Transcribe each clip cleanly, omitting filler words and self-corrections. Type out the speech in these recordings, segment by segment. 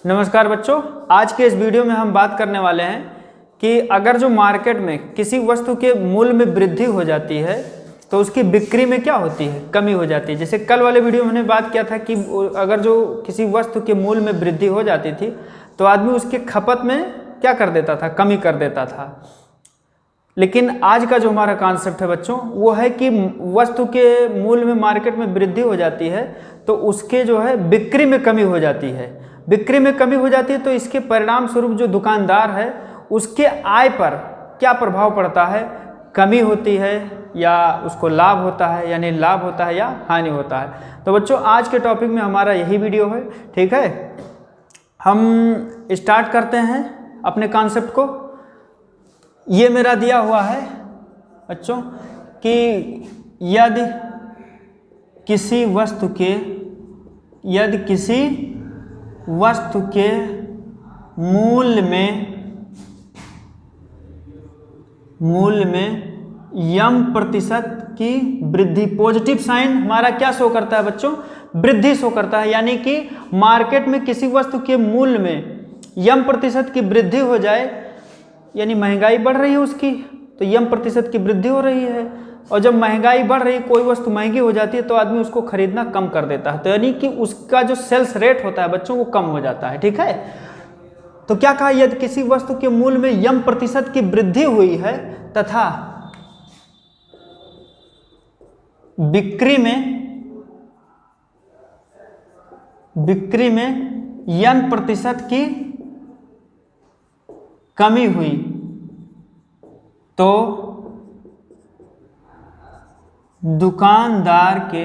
नमस्कार बच्चों, आज के इस वीडियो में हम बात करने वाले हैं कि अगर जो मार्केट में किसी वस्तु के मूल्य में वृद्धि हो जाती है तो उसकी बिक्री में क्या होती है, कमी हो जाती है। जैसे कल वाले वीडियो में हमने बात किया था कि अगर जो किसी वस्तु के मूल्य में वृद्धि हो जाती थी तो आदमी उसके खपत में क्या कर देता था, कमी कर देता था। लेकिन आज का जो हमारा कॉन्सेप्ट है बच्चों वो है कि वस्तु के मूल्य में मार्केट में वृद्धि हो जाती है तो उसके जो है बिक्री में कमी हो जाती है। बिक्री में कमी हो जाती है तो इसके परिणाम स्वरूप जो दुकानदार है उसके आय पर क्या प्रभाव पड़ता है, कमी होती है या उसको लाभ होता है, यानी लाभ होता है या हानि होता है। तो बच्चों आज के टॉपिक में हमारा यही वीडियो है, ठीक है। हम स्टार्ट करते हैं अपने कॉन्सेप्ट को। ये मेरा दिया हुआ है बच्चों कि यदि किसी वस्तु के मूल्य में यम प्रतिशत की वृद्धि, पॉजिटिव साइन हमारा क्या शो करता है बच्चों, वृद्धि शो करता है। यानी कि मार्केट में किसी वस्तु के मूल्य में यम प्रतिशत की वृद्धि हो जाए, यानी महंगाई बढ़ रही है उसकी तो यम प्रतिशत की वृद्धि हो रही है। और जब महंगाई बढ़ रही है, कोई वस्तु महंगी हो जाती है तो आदमी उसको खरीदना कम कर देता है, तो यानी कि उसका जो सेल्स रेट होता है बच्चों वो कम हो जाता है, ठीक है। तो क्या कहा, यदि किसी वस्तु के मूल्य में यम प्रतिशत की वृद्धि हुई है तथा बिक्री में यम प्रतिशत की कमी हुई तो दुकानदार के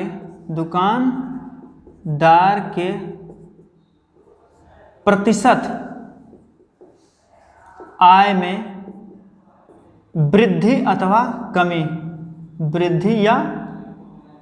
प्रतिशत आय में वृद्धि अथवा कमी, वृद्धि या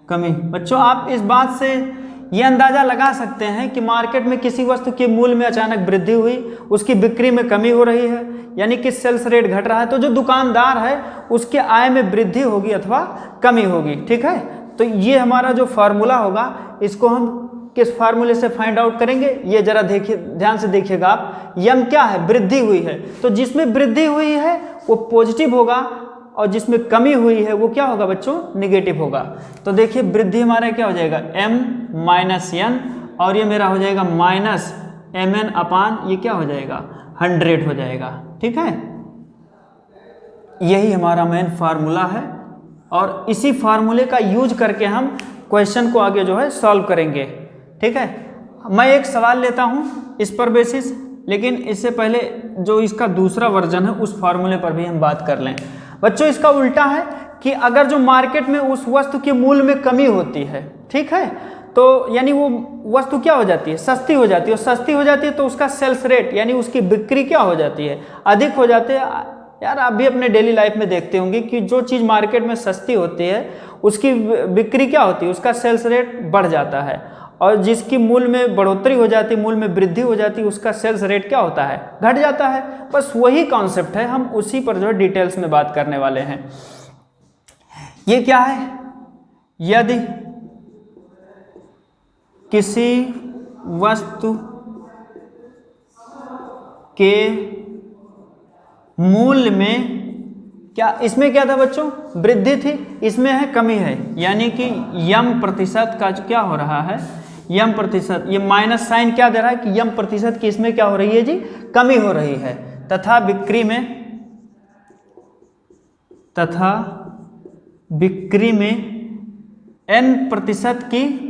कमी। बच्चों आप इस बात से यह अंदाजा लगा सकते हैं कि मार्केट में किसी वस्तु के मूल्य में अचानक वृद्धि हुई, उसकी बिक्री में कमी हो रही है, यानी कि सेल्स रेट घट रहा है, तो जो दुकानदार है उसके आय में वृद्धि होगी अथवा कमी होगी, ठीक है। तो ये हमारा जो फार्मूला होगा इसको हम किस फार्मूले से फाइंड आउट करेंगे, ये जरा देखिए, ध्यान से देखिएगा आप। यम क्या है, वृद्धि हुई है, तो जिसमें वृद्धि हुई है वो पॉजिटिव होगा और जिसमें कमी हुई है वो क्या होगा बच्चों, निगेटिव होगा। तो देखिए वृद्धि हमारा क्या हो जाएगा, m माइनस n, और ये मेरा हो जाएगा माइनस mn अपान ये क्या हो जाएगा, 100 हो जाएगा, ठीक है। यही हमारा मेन फार्मूला है और इसी फार्मूले का यूज करके हम क्वेश्चन को आगे जो है सॉल्व करेंगे, ठीक है। मैं एक सवाल लेता हूँ इस पर बेसिस, लेकिन इससे पहले जो इसका दूसरा वर्जन है उस फार्मूले पर भी हम बात कर लें। बच्चों इसका उल्टा है कि अगर जो मार्केट में उस वस्तु के मूल्य में कमी होती है, ठीक है, तो यानी वो वस्तु क्या हो जाती है, सस्ती हो जाती है, और सस्ती हो जाती है तो उसका सेल्स रेट यानी उसकी बिक्री क्या हो जाती है, अधिक हो जाती है। यार आप भी अपने डेली लाइफ में देखते होंगे कि जो चीज़ मार्केट में सस्ती होती है उसकी बिक्री क्या होती है, उसका सेल्स रेट बढ़ जाता है, और जिसकी मूल्य में बढ़ोतरी हो जाती है, मूल्य में वृद्धि हो जाती है, उसका सेल्स रेट क्या होता है, घट जाता है। बस वही कॉन्सेप्ट है, हम उसी पर जो है डिटेल्स में बात करने वाले हैं। ये क्या है, यदि किसी वस्तु के मूल्य में क्या, इसमें क्या था बच्चों, वृद्धि थी, इसमें है कमी है, यानी कि यम प्रतिशत का क्या हो रहा है, यम प्रतिशत, ये माइनस साइन क्या दे रहा है कि यम प्रतिशत की इसमें क्या हो रही है जी, कमी हो रही है, तथा बिक्री में n प्रतिशत की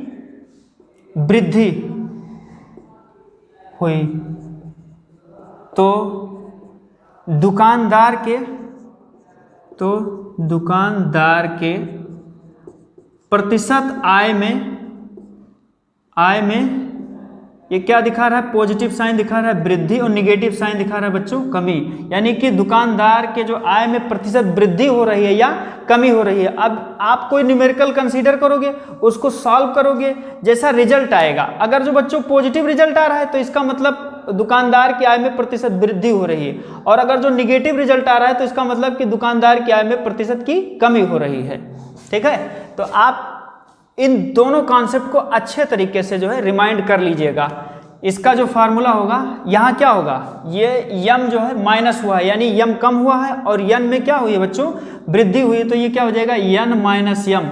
वृद्धि हुई तो दुकानदार के प्रतिशत आय में ये क्या दिखा रहा है, पॉजिटिव साइन दिखा रहा है वृद्धि, और निगेटिव साइन दिखा रहा है बच्चों कमी, यानी कि दुकानदार के जो आय में प्रतिशत वृद्धि हो रही है या कमी हो रही है। अब आप कोई न्यूमेरिकल कंसीडर करोगे, उसको सॉल्व करोगे, जैसा रिजल्ट आएगा, अगर जो बच्चों पॉजिटिव रिजल्ट आ रहा है तो इसका मतलब दुकानदार की आय में प्रतिशत वृद्धि हो रही है, और अगर जो निगेटिव रिजल्ट आ रहा है तो इसका मतलब कि दुकानदार की आय में प्रतिशत की कमी हो रही है, ठीक है। तो आप इन दोनों कॉन्सेप्ट को अच्छे तरीके से जो है रिमाइंड कर लीजिएगा इसका जो फार्मूला होगा यहाँ क्या होगा, ये यम जो है माइनस हुआ है, यानी यम कम हुआ है और यन में क्या हुई है बच्चों, वृद्धि हुई है, तो ये क्या हो जाएगा यन माइनस यम।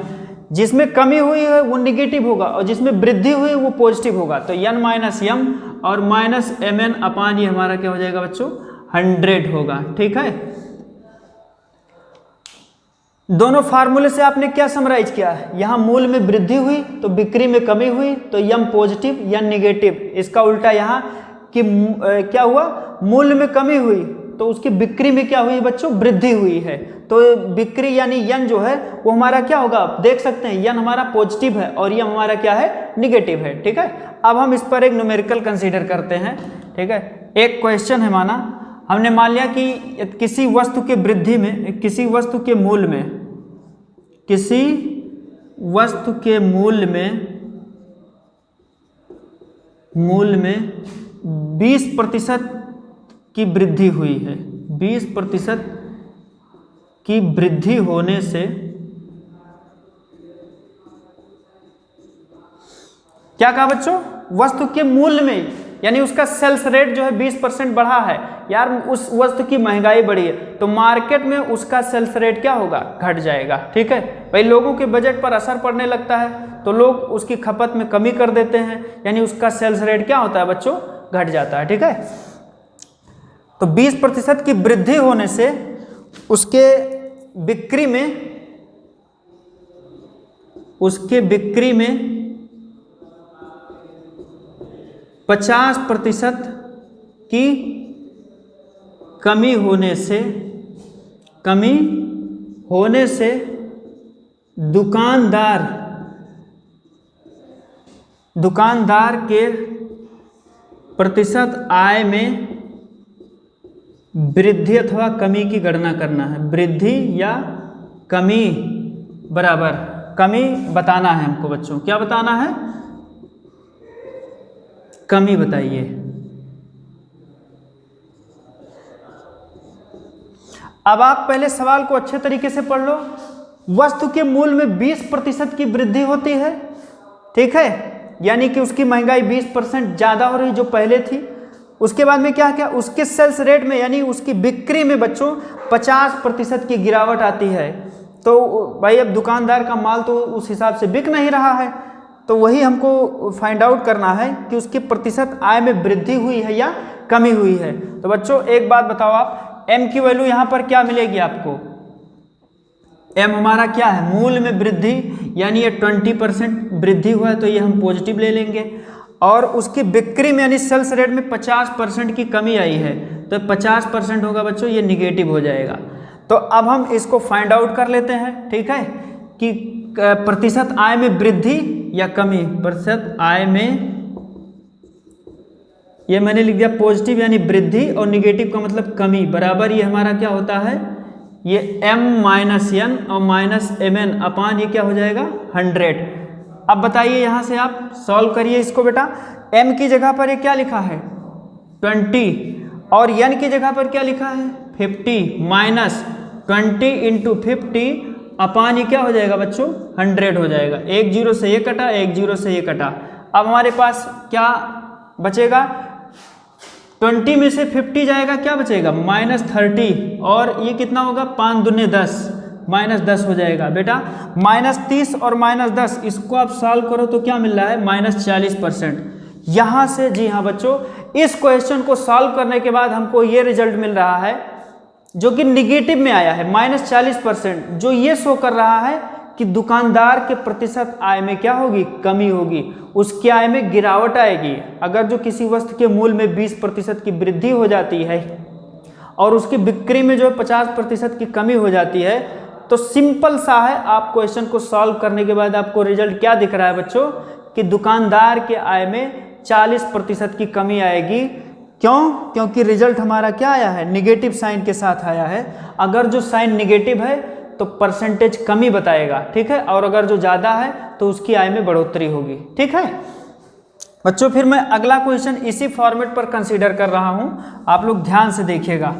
जिसमें कमी हुई है वो निगेटिव होगा और जिसमें वृद्धि हुई है वो पॉजिटिव होगा, तो यन माइनस यम और माइनस एम एन अपान ये हमारा क्या हो जाएगा बच्चों 100 होगा। ठीक है, दोनों फार्मूले से आपने क्या समराइज किया, यहाँ मूल में वृद्धि हुई तो बिक्री में कमी हुई, तो यम पॉजिटिव या निगेटिव। इसका उल्टा यहाँ कि क्या हुआ, मूल में कमी हुई तो उसकी बिक्री में क्या हुई बच्चों, वृद्धि हुई है, तो बिक्री यानी यन जो है वो हमारा क्या होगा, आप देख सकते हैं यन हमारा पॉजिटिव है और यम हमारा क्या है, निगेटिव है। ठीक है, अब हम इस पर एक न्यूमेरिकल कंसीडर करते हैं। ठीक है, एक क्वेश्चन है, माना हमने मान लिया कि किसी वस्तु के वृद्धि में, किसी वस्तु के मूल में, किसी वस्तु के मूल में 20% की वृद्धि हुई है। 20% की वृद्धि होने से क्या कहा बच्चों, वस्तु के मूल्य में, यानी उसका सेल्स रेट जो है 20% बढ़ा है, यार उस वस्तु की महंगाई बढ़ी है तो मार्केट में उसका सेल्स रेट क्या होगा, घट जाएगा। ठीक है भाई, लोगों के बजट पर असर पड़ने लगता है तो लोग उसकी खपत में कमी कर देते हैं, यानी उसका सेल्स रेट क्या होता है बच्चों, घट जाता है। ठीक है, तो 20% की वृद्धि होने से उसके बिक्री में 50% की कमी होने से दुकानदार के प्रतिशत आय में वृद्धि अथवा कमी की गणना करना है। वृद्धि या कमी बराबर, कमी बताना है हमको बच्चों, क्या बताना है, कमी बताइए। अब आप पहले सवाल को अच्छे तरीके से पढ़ लो। वस्तु के मूल्य में 20% की वृद्धि होती है, ठीक है, यानी कि उसकी महंगाई 20% ज्यादा हो रही जो पहले थी। उसके बाद में क्या क्या, उसके सेल्स रेट में यानी उसकी बिक्री में बच्चों 50% की गिरावट आती है। तो भाई अब दुकानदार का माल तो उस हिसाब से बिक नहीं रहा है, तो वही हमको फाइंड आउट करना है कि उसकी प्रतिशत आय में वृद्धि हुई है या कमी हुई है। तो बच्चों एक बात बताओ आप, m की वैल्यू यहाँ पर क्या मिलेगी आपको, m हमारा क्या है, मूल्य में वृद्धि, यानी ये 20% वृद्धि हुआ है तो ये हम पॉजिटिव ले लेंगे, और उसकी बिक्री में यानी सेल्स रेट में 50% की कमी आई है तो 50% होगा बच्चों, ये निगेटिव हो जाएगा। तो अब हम इसको फाइंड आउट कर लेते हैं, ठीक है, कि प्रतिशत आय में वृद्धि या कमी। प्रतिशत आय में, ये मैंने लिख दिया पॉजिटिव यानी वृद्धि और निगेटिव का मतलब कमी, बराबर ये हमारा क्या होता है, ये m माइनस एन और माइनस एम एन अपान ये क्या हो जाएगा 100। अब बताइए यहाँ से आप सॉल्व करिए इसको बेटा। m की जगह पर ये क्या लिखा है 20 और n की जगह पर क्या लिखा है 50, माइनस 20 इंटू 50 अपान ये क्या हो जाएगा बच्चों 100 हो जाएगा। एक जीरो से ये कटा, एक जीरो से ये कटा। अब हमारे पास क्या बचेगा, 20 में से 50 जाएगा, क्या बचेगा -30, और ये कितना होगा 5 दूने 10, -10 हो जाएगा बेटा। -30 और -10 इसको आप सॉल्व करो तो क्या मिल रहा है -40%। यहाँ से जी हाँ बच्चों, इस क्वेश्चन को सॉल्व करने के बाद हमको ये रिजल्ट मिल रहा है जो कि निगेटिव में आया है -40%, जो ये शो कर रहा है कि दुकानदार के प्रतिशत आय में क्या होगी, कमी होगी, उसकी आय में गिरावट आएगी। अगर जो किसी वस्तु के मूल्य में 20% की वृद्धि हो जाती है और उसकी बिक्री में जो 50% की कमी हो जाती है, तो सिंपल सा है, आप क्वेश्चन को सॉल्व करने के बाद आपको रिजल्ट क्या दिख रहा है बच्चों, कि दुकानदार के आय में 40% की कमी आएगी। क्यों? क्योंकि रिजल्ट हमारा क्या आया है, निगेटिव साइन के साथ आया है। अगर जो साइन निगेटिव है तो परसेंटेज कमी बताएगा, ठीक है, और अगर जो ज़्यादा है तो उसकी आय में बढ़ोतरी होगी, ठीक है बच्चों। फिर मैं अगला क्वेश्चन इसी फॉर्मेट पर कंसीडर कर रहा हूँ, आप लोग ध्यान से देखिएगा।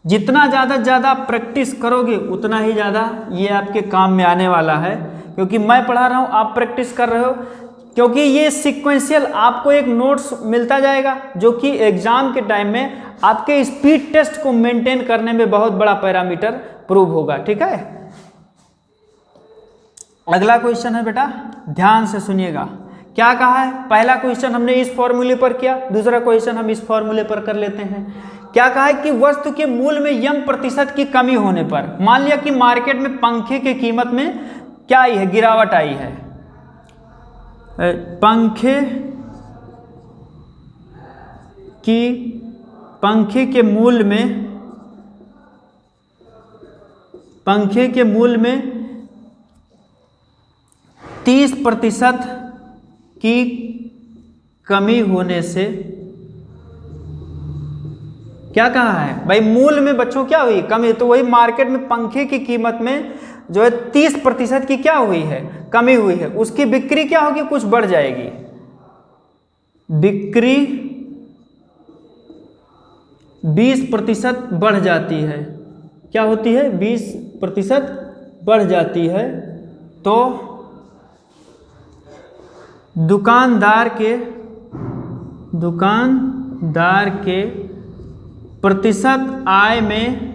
जितना ज़्यादा प्रैक्टिस करोगे उतना ही ज़्यादा ये आपके काम में आने वाला है, क्योंकि मैं पढ़ा रहा हूँ, आप प्रैक्टिस कर रहे हो। क्योंकि ये सीक्वेंशियल आपको एक नोट्स मिलता जाएगा जो कि एग्जाम के टाइम में आपके स्पीड टेस्ट को मेंटेन करने में बहुत बड़ा पैरामीटर प्रूव होगा। ठीक है, अगला क्वेश्चन है बेटा, ध्यान से सुनिएगा क्या कहा है। पहला क्वेश्चन हमने इस फॉर्मूले पर किया, दूसरा क्वेश्चन हम इस फॉर्मूले पर कर लेते हैं। क्या कहा है कि वस्तु के मूल्य में यम प्रतिशत की कमी होने पर, मान लिया कि मार्केट में पंखे की कीमत में क्या आई है, गिरावट आई है। पंखे के मूल्य में 30% की कमी होने से, क्या कहा है भाई, मूल्य में बच्चों क्या हुई, कमी। तो वही मार्केट में पंखे की कीमत में जो है 30% की क्या हुई है, कमी हुई है। उसकी बिक्री क्या होगी, कुछ बढ़ जाएगी। बिक्री 20% बढ़ जाती है। क्या होती है, 20% बढ़ जाती है। तो दुकानदार के प्रतिशत आय में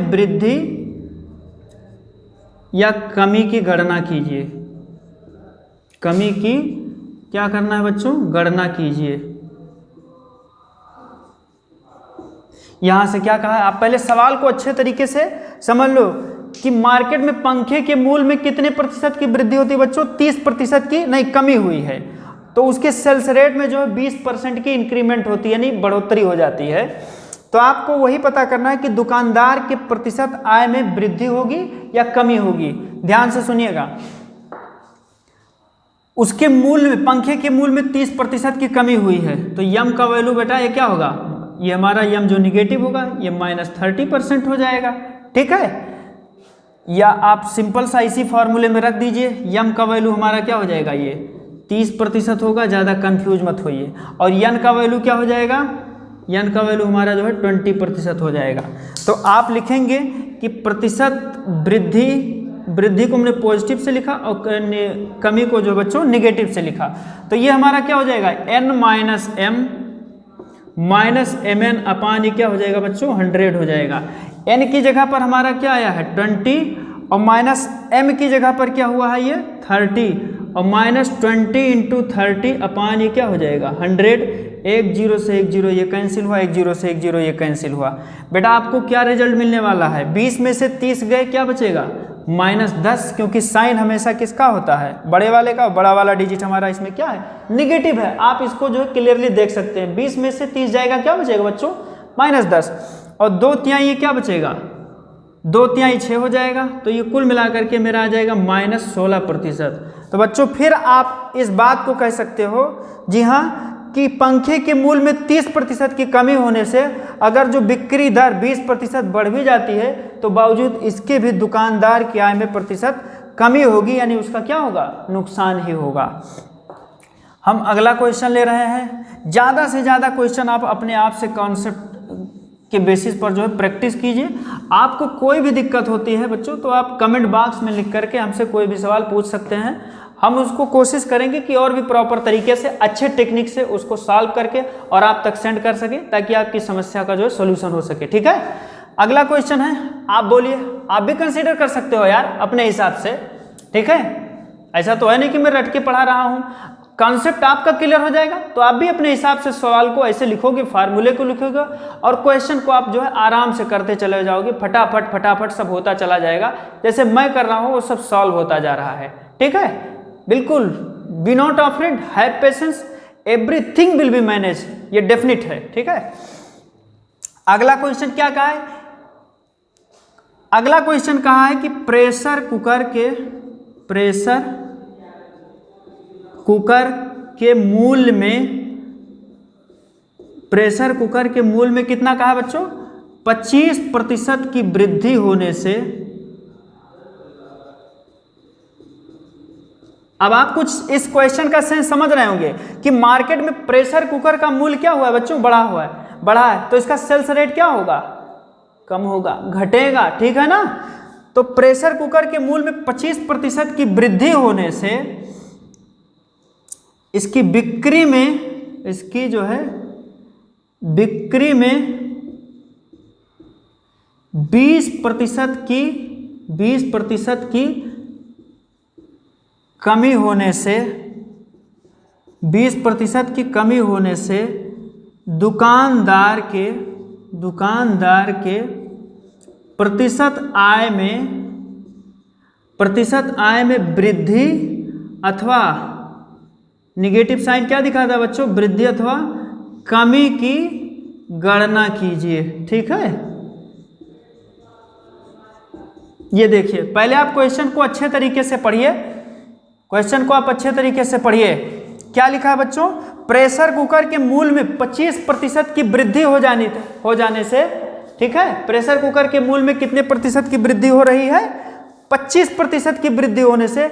वृद्धि या कमी की गणना कीजिए। कमी की क्या करना है बच्चों, गणना कीजिए। यहां से क्या कहा है, आप पहले सवाल को अच्छे तरीके से समझ लो कि मार्केट में पंखे के मूल्य में कितने प्रतिशत की वृद्धि होती है बच्चों, 30% की नहीं, कमी हुई है। तो उसके सेल्स रेट में जो है 20% की इंक्रीमेंट होती है, यानी बढ़ोतरी हो जाती है। तो आपको वही पता करना है कि दुकानदार के प्रतिशत आय में वृद्धि होगी या कमी होगी। ध्यान से सुनिएगा, उसके मूल्य में, पंखे के मूल्य में 30% की कमी हुई है। तो यम का वैल्यू बेटा ये क्या होगा, ये हमारा यम जो निगेटिव होगा ये -30% हो जाएगा। ठीक है, या आप सिंपल सा इसी फॉर्मूले में रख दीजिए, यम का वैल्यू हमारा क्या हो जाएगा, ये 30% होगा, ज़्यादा कंफ्यूज मत होइए। और यन का वैल्यू क्या हो जाएगा, यन का वैल्यू हमारा जो है 20% हो जाएगा। तो आप लिखेंगे कि प्रतिशत वृद्धि को हमने पॉजिटिव से लिखा और कमी को जो बच्चों निगेटिव से लिखा। तो ये हमारा क्या हो जाएगा, n-m-mn अपान ये क्या हो जाएगा बच्चों, 100 हो जाएगा। n की जगह पर हमारा क्या आया है 20 और -m की जगह पर क्या हुआ है ये 30 और -20 × 30 अपान ये क्या हो जाएगा 100। 1 0 से 1 0 ये कैंसिल हुआ, 1 0 से 1 0 ये कैंसिल हुआ। बेटा आपको क्या रिजल्ट मिलने वाला है, 20 में से 30 गए, क्या बचेगा -10, क्योंकि साइन हमेशा किसका होता है, बड़े वाले का। बड़ा वाला डिजिट हमारा इसमें क्या है, निगेटिव है। आप इसको जो है क्लियरली देख सकते हैं। 20 में से 30 जाएगा, क्या बचेगा बच्चों -10 और 2 तिहाई ये क्या बचेगा, 2 तिहाई 6 हो जाएगा। तो ये कुल मिलाकर के मेरा आ जाएगा -16%। तो बच्चों फिर आप इस बात को कह सकते हो, जी हाँ, कि पंखे के मूल्य में 30% की कमी होने से अगर जो बिक्री दर 20% बढ़ भी जाती है तो बावजूद इसके भी दुकानदार की आय में प्रतिशत कमी होगी, यानी उसका क्या होगा, नुकसान ही होगा। हम अगला क्वेश्चन ले रहे हैं। ज़्यादा से ज़्यादा क्वेश्चन आप अपने आप से कॉन्सेप्ट के बेसिस पर जो है प्रैक्टिस कीजिए। आपको कोई भी दिक्कत होती है बच्चों तो आप कमेंट बॉक्स में लिख करके हमसे कोई भी सवाल पूछ सकते हैं। हम उसको कोशिश करेंगे कि और भी प्रॉपर तरीके से अच्छे टेक्निक से उसको सॉल्व करके और आप तक सेंड कर सके, ताकि आपकी समस्या का जो है सोल्यूशन हो सके। ठीक है, अगला क्वेश्चन है, आप बोलिए। आप भी कंसीडर कर सकते हो यार अपने हिसाब से। ठीक है, ऐसा तो है नहीं कि मैं रट के पढ़ा रहा हूँ। कॉन्सेप्ट आपका क्लियर हो जाएगा तो आप भी अपने हिसाब से सवाल को ऐसे लिखोगे, फार्मूले को लिखोगे और क्वेश्चन को आप जो है आराम से करते चले जाओगे। फटाफट फटाफट सब होता चला जाएगा। जैसे मैं कर रहा हूँ वो सब सॉल्व होता जा रहा है। ठीक है, बिल्कुल, be not afraid, have patience, everything will be manage, ये डेफिनेट है। ठीक है, अगला क्वेश्चन क्या कहा है, अगला क्वेश्चन कहा है कि प्रेशर कुकर के मूल्य में कितना कहा बच्चों, 25% की वृद्धि होने से। अब आप कुछ इस क्वेश्चन का सेंस समझ रहे होंगे कि मार्केट में प्रेशर कुकर का मूल्य क्या हुआ है बच्चों, बढ़ा है। तो इसका सेल्स रेट क्या होगा, कम होगा, घटेगा। ठीक है ना, तो प्रेशर कुकर के मूल्य में 25% की वृद्धि होने से इसकी बिक्री में, इसकी जो है बिक्री में 20% की कमी होने से, 20% की कमी होने से दुकानदार के प्रतिशत आय में वृद्धि अथवा निगेटिव साइन क्या दिखा था बच्चों, वृद्धि अथवा कमी की गणना कीजिए। ठीक है, ये देखिए, पहले आप क्वेश्चन को अच्छे तरीके से पढ़िए, क्वेश्चन को आप अच्छे तरीके से पढ़िए। क्या लिखा है बच्चों, प्रेशर कुकर के मूल्य में 25% की वृद्धि हो जाने से, ठीक है, प्रेशर कुकर के मूल्य में कितने प्रतिशत की वृद्धि हो रही है, 25% की वृद्धि होने से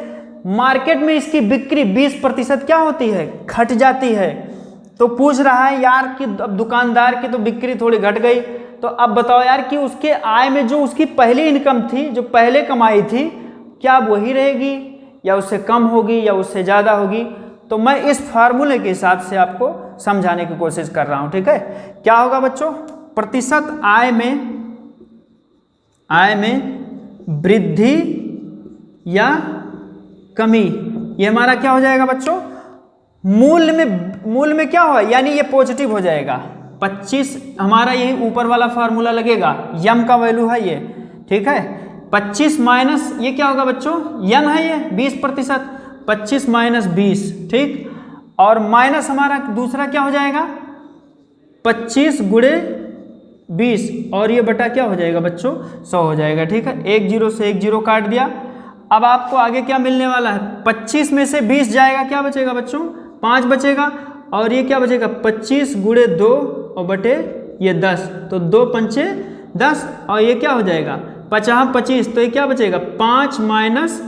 मार्केट में इसकी बिक्री 20% क्या होती है, घट जाती है। तो पूछ रहा है यार कि अब दुकानदार की तो बिक्री थोड़ी घट गई, तो अब बताओ यार कि उसके आय में जो उसकी पहली इनकम थी, जो पहले कमाई थी, क्या वही रहेगी या उससे कम होगी या उससे ज़्यादा होगी। तो मैं इस फार्मूले के हिसाब से आपको समझाने की कोशिश कर रहा हूँ। ठीक है, क्या होगा बच्चों, प्रतिशत आय में वृद्धि या कमी, ये हमारा क्या हो जाएगा बच्चों, मूल्य में क्या होगा, यानी ये पॉजिटिव हो जाएगा। 25 हमारा यही ऊपर वाला फार्मूला लगेगा, यम का वैल्यू है ये। ठीक है, 25 माइनस ये क्या होगा बच्चों, यन है ये 20%, 25 माइनस 20, ठीक, और माइनस हमारा दूसरा क्या हो जाएगा 25 गुणे 20, और ये बटा क्या हो जाएगा बच्चों 100 हो जाएगा। ठीक है, 1 0 से 1 0 काट दिया। अब आपको आगे क्या मिलने वाला है, 25 में से 20 जाएगा, क्या बचेगा बच्चों 5 बचेगा, और ये क्या बचेगा 25 गुणे 2 और बटे ये 10, तो 2 पंचे 10, और ये क्या हो जाएगा 50 25, तो ये क्या बचेगा 5 माइनस,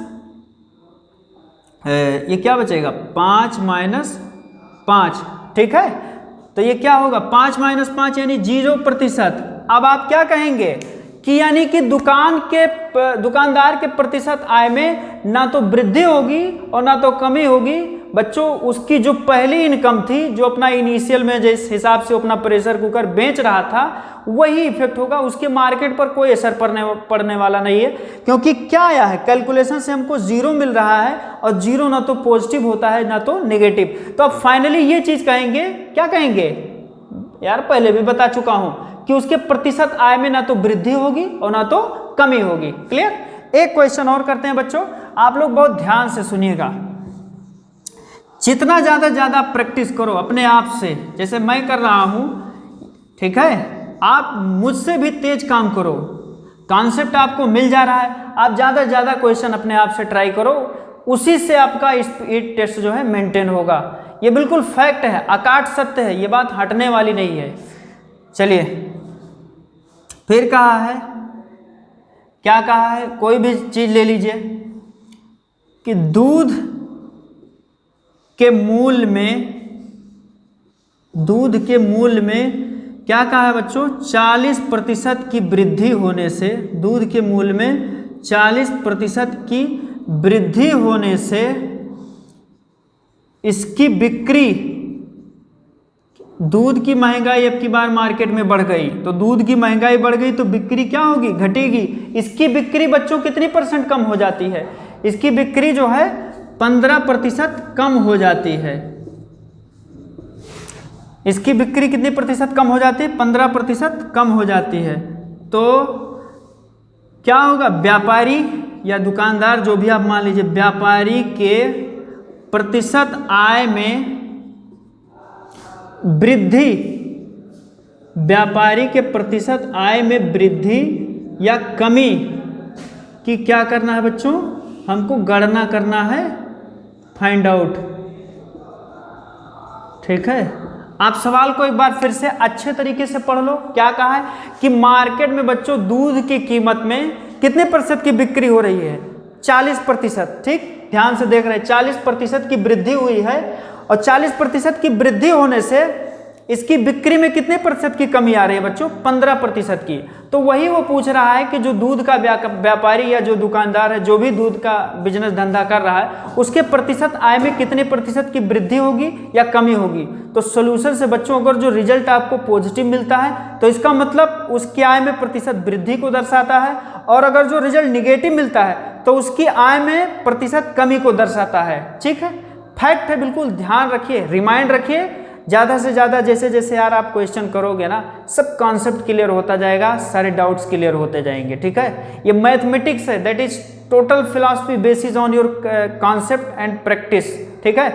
ये क्या बचेगा 5 माइनस 5। ठीक है, तो ये क्या होगा 5 माइनस 5 यानी 0%। अब आप क्या कहेंगे कि यानी कि दुकानदार के प्रतिशत आय में ना तो वृद्धि होगी और ना तो कमी होगी। बच्चों उसकी जो पहली इनकम थी, जो अपना इनिशियल में जिस हिसाब से अपना प्रेशर कुकर बेच रहा था, वही इफेक्ट होगा, उसके मार्केट पर कोई असर पड़ने वाला नहीं है। क्योंकि क्या आया है कैलकुलेशन से हमको 0 मिल रहा है, और 0 ना तो पॉजिटिव होता है ना तो नेगेटिव। तो अब फाइनली ये चीज कहेंगे, क्या कहेंगे यार, पहले भी बता चुका हूं कि उसके प्रतिशत आय में ना तो वृद्धि होगी और ना तो कमी होगी। क्लियर। एक क्वेश्चन और करते हैं बच्चों, आप लोग बहुत ध्यान से सुनिएगा। जितना ज्यादा प्रैक्टिस करो अपने आप से, जैसे मैं कर रहा हूं, ठीक है, आप मुझसे भी तेज काम करो। कॉन्सेप्ट आपको मिल जा रहा है, आप ज्यादा क्वेश्चन अपने आप से ट्राई करो, उसी से आपका स्पीड टेस्ट जो है मेंटेन होगा। ये बिल्कुल फैक्ट है, अकाट सत्य है, ये बात हटने वाली नहीं है। चलिए फिर कहा है, क्या कहा है, कोई भी चीज ले लीजिए कि दूध के मूल्य में क्या कहा है बच्चों, 40% की वृद्धि होने से, दूध के मूल्य में 40% की वृद्धि होने से इसकी बिक्री, दूध की महंगाई अब की बार मार्केट में बढ़ गई, तो दूध की महंगाई बढ़ गई तो बिक्री क्या होगी, घटेगी। इसकी बिक्री बच्चों कितनी % कम हो जाती है, इसकी बिक्री जो है 15% कम हो जाती है। इसकी बिक्री कितनी प्रतिशत कम हो जाती है, 15% कम हो जाती है। तो क्या होगा, व्यापारी या दुकानदार जो भी आप मान लीजिए, व्यापारी के प्रतिशत आय में वृद्धि, व्यापारी के प्रतिशत आय में वृद्धि या कमी की क्या करना है बच्चों, हमको गणना करना है, फाइंड आउट। ठीक है, आप सवाल को एक बार फिर से अच्छे तरीके से पढ़ लो। क्या कहा है कि मार्केट में बच्चों दूध की कीमत में कितने % की बिक्री हो रही है, 40%। ठीक, ध्यान से देख रहे हैं, 40% की वृद्धि हुई है, और 40% की वृद्धि होने से इसकी बिक्री में कितने प्रतिशत की कमी आ रही है बच्चों? 15% की। तो वही वो पूछ रहा है कि जो दूध का व्यापारी या जो दुकानदार है, जो भी दूध का बिजनेस धंधा कर रहा है, उसके प्रतिशत आय में कितने प्रतिशत की वृद्धि होगी या कमी होगी। तो सोल्यूशन से बच्चों अगर जो रिजल्ट आपको पॉजिटिव मिलता है तो इसका मतलब उसकी आय में प्रतिशत वृद्धि को दर्शाता है, और अगर जो रिजल्ट निगेटिव मिलता है तो उसकी आय में प्रतिशत कमी को दर्शाता है। ठीक है, फैक्ट है, बिल्कुल ध्यान रखिए, रिमाइंड रखिए। ज़्यादा से ज़्यादा जैसे जैसे यार आप क्वेश्चन करोगे ना, सब कॉन्सेप्ट क्लियर होता जाएगा, सारे डाउट्स क्लियर होते जाएंगे। ठीक है, ये मैथमेटिक्स है, that is total philosophy basis on your concept and practice. ठीक है,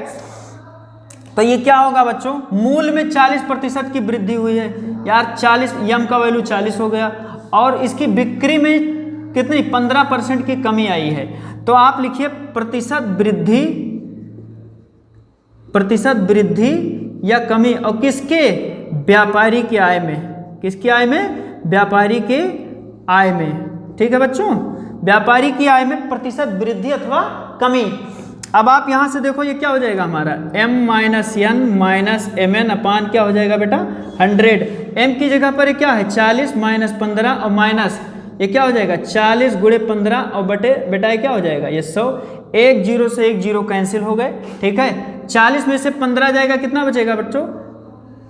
तो ये क्या होगा बच्चों? मूल में 40% की वृद्धि हुई है यार, 40 यम का वैल्यू 40 हो गया, और इसकी बिक्री में कितनी 15% की कमी आई है। तो आप लिखिए प्रतिशत वृद्धि या कमी, और किसके? व्यापारी की आय में। किसकी आय में? व्यापारी के आय में। ठीक है बच्चों, व्यापारी की आय में प्रतिशत वृद्धि अथवा कमी। अब आप यहां से देखो ये क्या हो जाएगा हमारा, m minus n minus M N upon क्या हो जाएगा बेटा 100। m की जगह पर ये क्या है 40 माइनस 15 और माइनस ये क्या हो जाएगा 40 गुणे 15 और बटे बेटा ये क्या हो जाएगा ये 100। एक जीरो से एक जीरो कैंसिल हो गए। ठीक है, 40 में से 15 जाएगा, कितना बचेगा बच्चों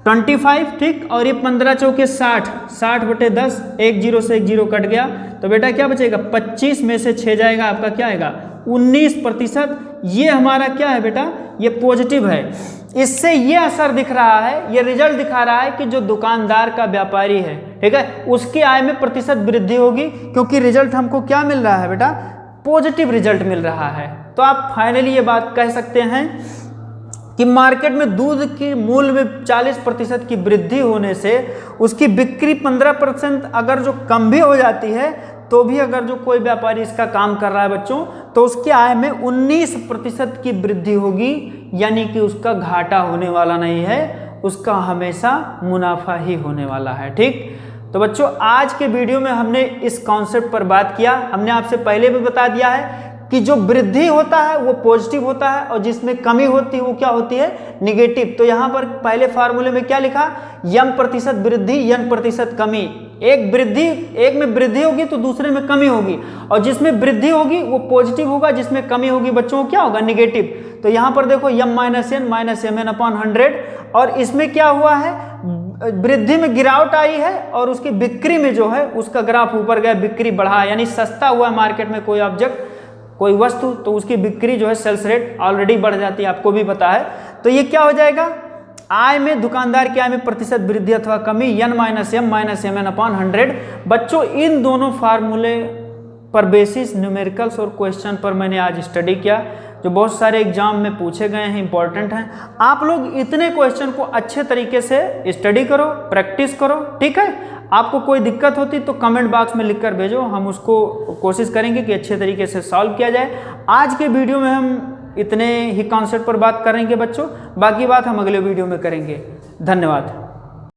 25। ठीक, और ये 15 चौके 60, 60 बटे 10, एक जीरो से एक जीरो कट गया, तो बेटा क्या बचेगा 25 में से 6 जाएगा, आपका क्या आएगा 19%। ये हमारा क्या है बेटा, ये पॉजिटिव है। इससे ये असर दिख रहा है, ये रिजल्ट दिखा रहा है कि जो दुकानदार का व्यापारी है, ठीक है, उसकी आय में प्रतिशत वृद्धि होगी, क्योंकि रिजल्ट हमको क्या मिल रहा है बेटा, पॉजिटिव रिजल्ट मिल रहा है। तो आप फाइनली ये बात कह सकते हैं कि मार्केट में दूध के मूल्य में 40% की वृद्धि होने से उसकी बिक्री 15% अगर जो कम भी हो जाती है, तो भी अगर जो कोई व्यापारी इसका काम कर रहा है बच्चों, तो उसकी आय में 19% की वृद्धि होगी, यानी कि उसका घाटा होने वाला नहीं है, उसका हमेशा मुनाफा ही होने वाला है। ठीक, तो बच्चों आज के वीडियो में हमने इस कॉन्सेप्ट पर बात किया। हमने आपसे पहले भी बता दिया है कि जो वृद्धि होता है वो पॉजिटिव होता है, और जिसमें कमी होती है वो क्या होती है, निगेटिव। तो यहाँ पर पहले फार्मूले में क्या लिखा, यम प्रतिशत वृद्धि यन प्रतिशत कमी। एक में वृद्धि होगी तो दूसरे में कमी होगी, और जिसमें वृद्धि होगी वो पॉजिटिव होगा, जिसमें कमी होगी बच्चों क्या होगा, निगेटिव। तो यहाँ पर देखो M minus N minus M N upon 100, और इसमें क्या हुआ है, वृद्धि में गिरावट आई है, और उसकी बिक्री में जो है उसका ग्राफ ऊपर गया, बिक्री बढ़ा, यानी सस्ता हुआ मार्केट में कोई ऑब्जेक्ट, कोई वस्तु, तो उसकी बिक्री जो है सेल्स रेट ऑलरेडी बढ़ जाती है, आपको भी पता है। तो ये क्या हो जाएगा, आय में दुकानदार की आय में प्रतिशत वृद्धि अथवा कमी N minus M N upon 100। बच्चों इन दोनों फार्मूले पर बेसिस न्यूमेरिकल्स और क्वेश्चन पर मैंने आज स्टडी किया, जो बहुत सारे एग्जाम में पूछे गए हैं, इंपॉर्टेंट हैं। आप लोग इतने क्वेश्चन को अच्छे तरीके से स्टडी करो, प्रैक्टिस करो। ठीक है, आपको कोई दिक्कत होती तो कमेंट बॉक्स में लिखकर भेजो, हम उसको कोशिश करेंगे कि अच्छे तरीके से सॉल्व किया जाए। आज के वीडियो में हम इतने ही कॉन्सेप्ट पर बात करेंगे बच्चों, बाकी बात हम अगले वीडियो में करेंगे। धन्यवाद।